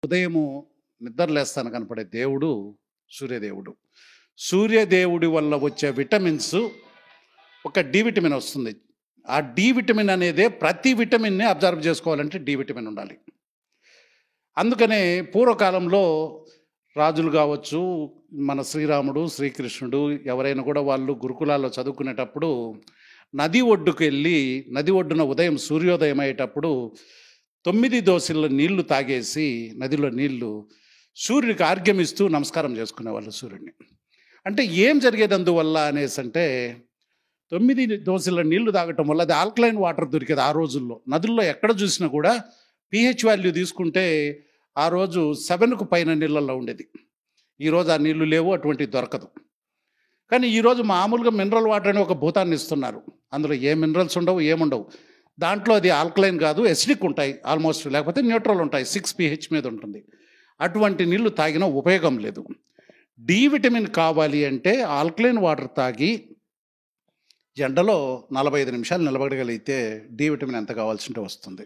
ఉదయము నిద్ర లేస్తాను కనపడే దేవుడు సూర్యదేవుడు. సూర్యదేవుడి వల్ల వచ్చే విటమిన్స్ ఒక డి విటమిన్ వస్తుంది. ఆ డి విటమిన్ అనేదే ప్రతి విటమిన్‌ని అబ్జర్వ్ చేసుకోవాలంటే డి విటమిన్ ఉండాలి. అందుకనే పూర్వకాలంలో రాజులు కావచ్చు, మన శ్రీరాముడు, శ్రీకృష్ణుడు ఎవరైనా కూడా వాళ్ళు గురుకులాల్లో చదువుకునేటప్పుడు నది ఒడ్డుకు వెళ్ళి నది ఒడ్డున ఉదయం సూర్యోదయం అయ్యేటప్పుడు 9 దోసెల నీళ్లు తాగేసి నదిలో నీళ్లు సూర్యుడికి ఆర్ఘ్యమిస్తూ నమస్కారం చేసుకునేవాళ్ళు సూర్యుడిని. అంటే ఏం జరిగేది అందువల్ల అనేసి అంటే 9 దోసెల నీళ్లు తాగటం వల్ల అది ఆల్కలైన్ వాటర్ దొరికేది ఆ రోజుల్లో. నదుల్లో ఎక్కడ చూసినా కూడా pH వాల్యూ తీసుకుంటే ఆ రోజు 7కు పైన నీళ్ళల్లో ఉండేది. ఈరోజు ఆ నీళ్లు లేవు, అటువంటివి దొరకదు. కానీ ఈరోజు మామూలుగా మినరల్ వాటర్ అని ఒక భూతాన్ని ఇస్తున్నారు. అందులో ఏ మినరల్స్ ఉండవు, ఏముండవు. దాంట్లో అది ఆల్కలైన్ కాదు, ఎసిడిక్ ఉంటాయి ఆల్మోస్ట్, లేకపోతే న్యూట్రల్ ఉంటాయి, 6 pH మీద ఉంటుంది. అటువంటి నీళ్లు తాగిన ఉపయోగం లేదు. డి విటమిన్ కావాలి అంటే ఆల్కలైన్ వాటర్ తాగి ఎండలో 45 నిమిషాలు నిలబడగలిగితే డి విటమిన్ ఎంత కావాల్సింటే వస్తుంది.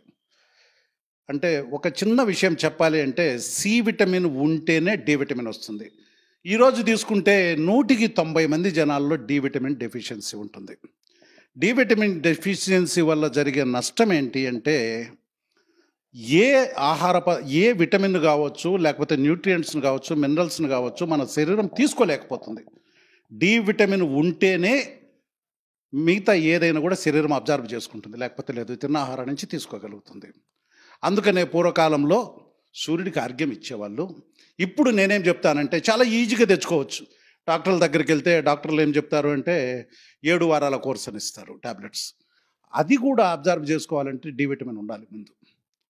అంటే ఒక చిన్న విషయం చెప్పాలి అంటే సి విటమిన్ ఉంటేనే డి విటమిన్ వస్తుంది. ఈరోజు తీసుకుంటే 100కి 90 మంది జనాల్లో డి విటమిన్ డెఫిషియన్సీ ఉంటుంది. డి విటమిన్ డెఫిషియన్సీ వల్ల జరిగే నష్టం ఏంటి అంటే ఏ ఏ విటమిన్ కావచ్చు, లేకపోతే న్యూట్రియంట్స్ని కావచ్చు, మినరల్స్ని కావచ్చు మన శరీరం తీసుకోలేకపోతుంది. డి విటమిన్ ఉంటేనే మిగతా ఏదైనా కూడా శరీరం అబ్జర్వ్ చేసుకుంటుంది, లేకపోతే లేదు, తిన్న ఆహారం నుంచి తీసుకోగలుగుతుంది. అందుకనే పూర్వకాలంలో సూర్యుడికి అర్ఘ్యం ఇచ్చేవాళ్ళు. ఇప్పుడు నేనేం చెప్తానంటే చాలా ఈజీగా తెచ్చుకోవచ్చు. డాక్టర్ల దగ్గరికి వెళ్తే డాక్టర్లు ఏం చెప్తారు అంటే 7 వారాల కోర్స్ అని ఇస్తారు టాబ్లెట్స్. అది కూడా అబ్జర్వ్ చేసుకోవాలంటే డి విటమిన్ ఉండాలి ముందు.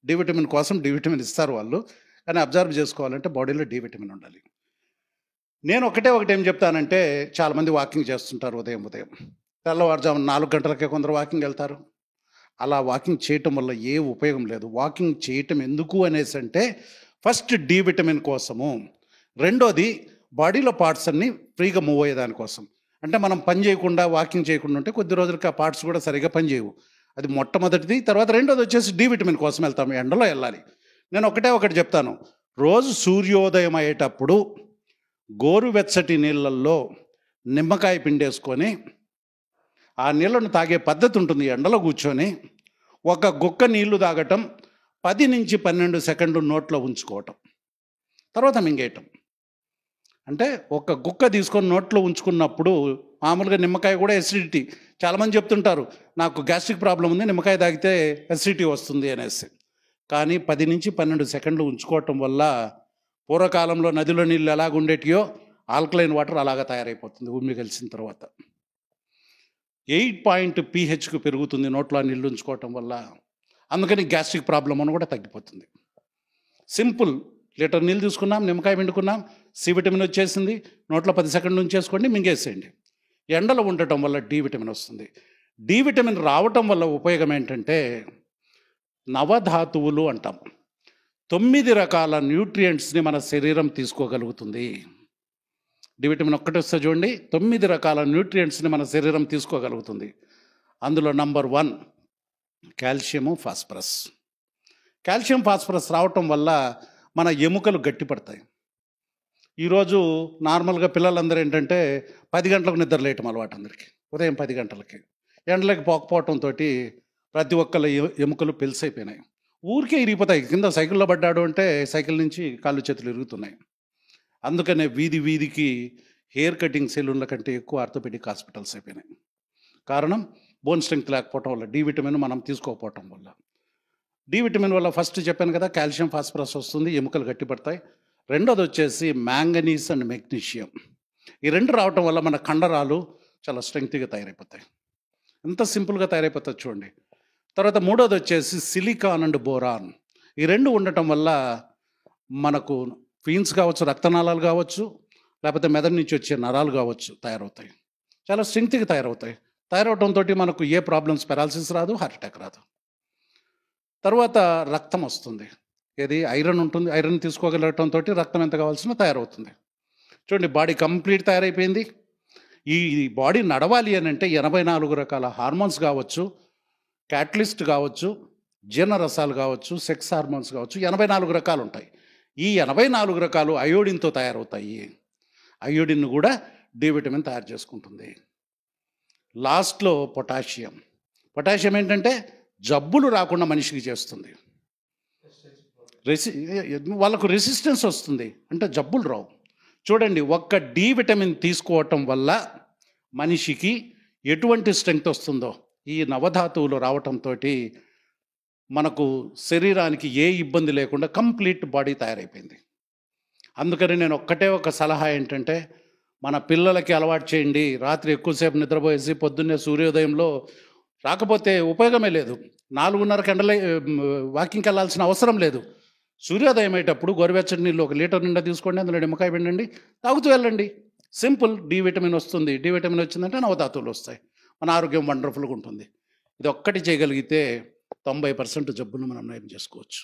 డి విటమిన్ కోసం డి విటమిన్ ఇస్తారు వాళ్ళు, కానీ అబ్జర్వ్ చేసుకోవాలంటే బాడీలో డి విటమిన్ ఉండాలి. నేను ఒకటి ఏం చెప్తానంటే చాలామంది వాకింగ్ చేస్తుంటారు ఉదయం తెల్లవారుజామున 4 గంటలకే కొందరు వాకింగ్ వెళ్తారు. అలా వాకింగ్ చేయటం వల్ల ఏ ఉపయోగం లేదు. వాకింగ్ చేయటం ఎందుకు అనేసి అంటే ఫస్ట్ డి విటమిన్ కోసము, రెండోది బాడీలో పార్ట్స్ అన్నీ ఫ్రీగా మూవ్ అయ్యేదానికోసం. అంటే మనం పని చేయకుండా వాకింగ్ చేయకుండా ఉంటే కొద్ది రోజులకి ఆ పార్ట్స్ కూడా సరిగా పనిచేయవు. అది మొట్టమొదటిది. తర్వాత రెండోది వచ్చేసి డి విటమిన్ కోసం వెళ్తాము, ఎండలో వెళ్ళాలి. నేను ఒకటి చెప్తాను, రోజు సూర్యోదయం అయ్యేటప్పుడు గోరువెచ్చటి నీళ్ళల్లో నిమ్మకాయ పిండేసుకొని ఆ నీళ్ళను తాగే పద్ధతి ఉంటుంది. ఎండలో కూర్చొని ఒక గుక్క నీళ్లు తాగటం, 10 నుంచి 12 సెకండ్లు నోట్లో ఉంచుకోవటం, తర్వాత మింగేయటం. అంటే ఒక గుక్క తీసుకొని నోట్లో ఉంచుకున్నప్పుడు మామూలుగా నిమ్మకాయ కూడా ఎసిడిటీ, చాలామంది చెప్తుంటారు నాకు గ్యాస్ట్రిక్ ప్రాబ్లం ఉంది, నిమ్మకాయ తాగితే ఎసిడిటీ వస్తుంది అనేసి. కానీ 10 నుంచి 12 సెకండ్లు ఉంచుకోవటం వల్ల పూర్వకాలంలో నదిలో నీళ్ళు ఎలాగ ఉండేటియో ఆల్కలైన్ వాటర్ అలాగా తయారైపోతుంది ఉమ్మి కలిసిన తర్వాత. 8 pHకు పెరుగుతుంది నోట్లో నీళ్ళు ఉంచుకోవటం వల్ల. అందుకని గ్యాస్ట్రిక్ ప్రాబ్లం అని కూడా తగ్గిపోతుంది. సింపుల్, లీటర్ నీళ్ళు తీసుకున్నాం, నిమ్మకాయ పిండుకున్నాం, సి విటమిన్ వచ్చేసింది, నోట్లో 10 సెకండ్లు ఉంచేసుకోండి, మింగేసేయండి. ఎండలో ఉండటం వల్ల డి విటమిన్ వస్తుంది. డి విటమిన్ రావటం వల్ల ఉపయోగం ఏంటంటే నవధాతువులు అంటాం, 9 రకాల న్యూట్రియంట్స్ని మన శరీరం తీసుకోగలుగుతుంది. డి విటమిన్ ఒక్కటి వస్తే చూడండి 9 రకాల న్యూట్రియంట్స్ని మన శరీరం తీసుకోగలుగుతుంది. అందులో number 1 calcium, phosphorus. Calcium, phosphorus రావటం వల్ల మన ఎముకలు గట్టిపడతాయి. ఈరోజు నార్మల్గా పిల్లలందరూ ఏంటంటే 10 గంటలకు నిద్ర లేయటం అలవాటు అందరికీ. ఉదయం 10 గంటలకి ఎండలకి పోకపోవటంతో ప్రతి ఒక్కళ్ళ ఎముకలు పెలిసైపోయినాయి, ఊరికే ఇరిగిపోతాయి. కింద సైకిల్లో పడ్డాడు అంటే సైకిల్ నుంచి కాళ్ళు చేతులు ఇరుగుతున్నాయి. అందుకనే వీధికి హెయిర్ కటింగ్ సెలూన్ల కంటే ఎక్కువ ఆర్థోపెడిక్ హాస్పిటల్స్ అయిపోయినాయి. కారణం బోన్ స్ట్రెంగ్త్ లేకపోవటం వల్ల, డి విటమిన్ మనం తీసుకోకపోవటం వల్ల. డి విటమిన్ వల్ల ఫస్ట్ చెప్పాను కదా కాల్షియం, ఫాస్ఫరస్ వస్తుంది, ఎముకలు గట్టిపడతాయి. రెండోది వచ్చేసి మ్యాంగనీస్ అండ్ మెగ్నీషియం. ఈ రెండు రావటం వల్ల మన కండరాలు చాలా స్ట్రెంగ్త్గా తయారైపోతాయి. ఎంత సింపుల్గా తయారైపోతుంది చూడండి. తర్వాత మూడోది వచ్చేసి సిలికాన్ అండ్ బోరాన్. ఈ రెండు ఉండటం వల్ల మనకు ఫీన్స్ కావచ్చు, రక్తనాళాలు కావచ్చు, లేకపోతే మెదడు నుంచి వచ్చే నరాలు కావచ్చు తయారవుతాయి, చాలా స్ట్రెంగ్త్గా తయారవుతాయి. తయారవడంతో మనకు ఏ ప్రాబ్లమ్స్, పెరాలసిస్ రాదు, హార్ట్ అటాక్ రాదు. తర్వాత రక్తం వస్తుంది, ఏది ఐరన్ ఉంటుంది, ఐరన్ తీసుకోగలగటంతో రక్తం ఎంత కావాల్సిన తయారవుతుంది. చూడండి బాడీ కంప్లీట్ తయారైపోయింది. ఈ బాడీ నడవాలి అని అంటే 84 రకాల హార్మోన్స్ కావచ్చు, క్యాటలిస్ట్ కావచ్చు, జీర్ణరసాలు కావచ్చు, సెక్స్ హార్మోన్స్ కావచ్చు, 84 రకాలు ఉంటాయి. ఈ 84 రకాలు అయోడిన్తో తయారవుతాయి. అయోడిన్ కూడా డి విటమిన్ తయారు చేసుకుంటుంది. లాస్ట్లో పొటాషియం. పొటాషియం ఏంటంటే జబ్బులు రాకుండా మనిషికి చేస్తుంది. వాళ్ళకు రెసిస్టెన్స్ వస్తుంది, అంటే జబ్బులు రావు. చూడండి, ఒక్క డి విటమిన్ తీసుకోవటం వల్ల మనిషికి ఎటువంటి స్ట్రెంగ్త్ వస్తుందో, ఈ నవధాతువులు రావటంతో మనకు శరీరానికి ఏ ఇబ్బంది లేకుండా కంప్లీట్ బాడీ తయారైపోయింది. అందుకని నేను ఒక సలహా ఏంటంటే, మన పిల్లలకి అలవాటు చేయండి. రాత్రి ఎక్కువసేపు నిద్రపోయేసి పొద్దున్నే సూర్యోదయంలో రాకపోతే ఉపయోగమే లేదు. 4:30 ఎండలే వాకింగ్కి వెళ్ళాల్సిన అవసరం లేదు. సూర్యోదయం అయ్యేటప్పుడు గోరువెచ్చని నీళ్ళు 1 లీటర్ నిండా తీసుకోండి, అందులో నిమ్మకాయ పిండండి, తాగుతూ వెళ్ళండి. సింపుల్. డి విటమిన్ వస్తుంది. డి విటమిన్ వచ్చిందంటే నవధాతువులు వస్తాయి. మన ఆరోగ్యం వండర్ఫుల్గా ఉంటుంది. ఇది ఒక్కటి చేయగలిగితే 90% జబ్బును మనం నయం చేసుకోవచ్చు.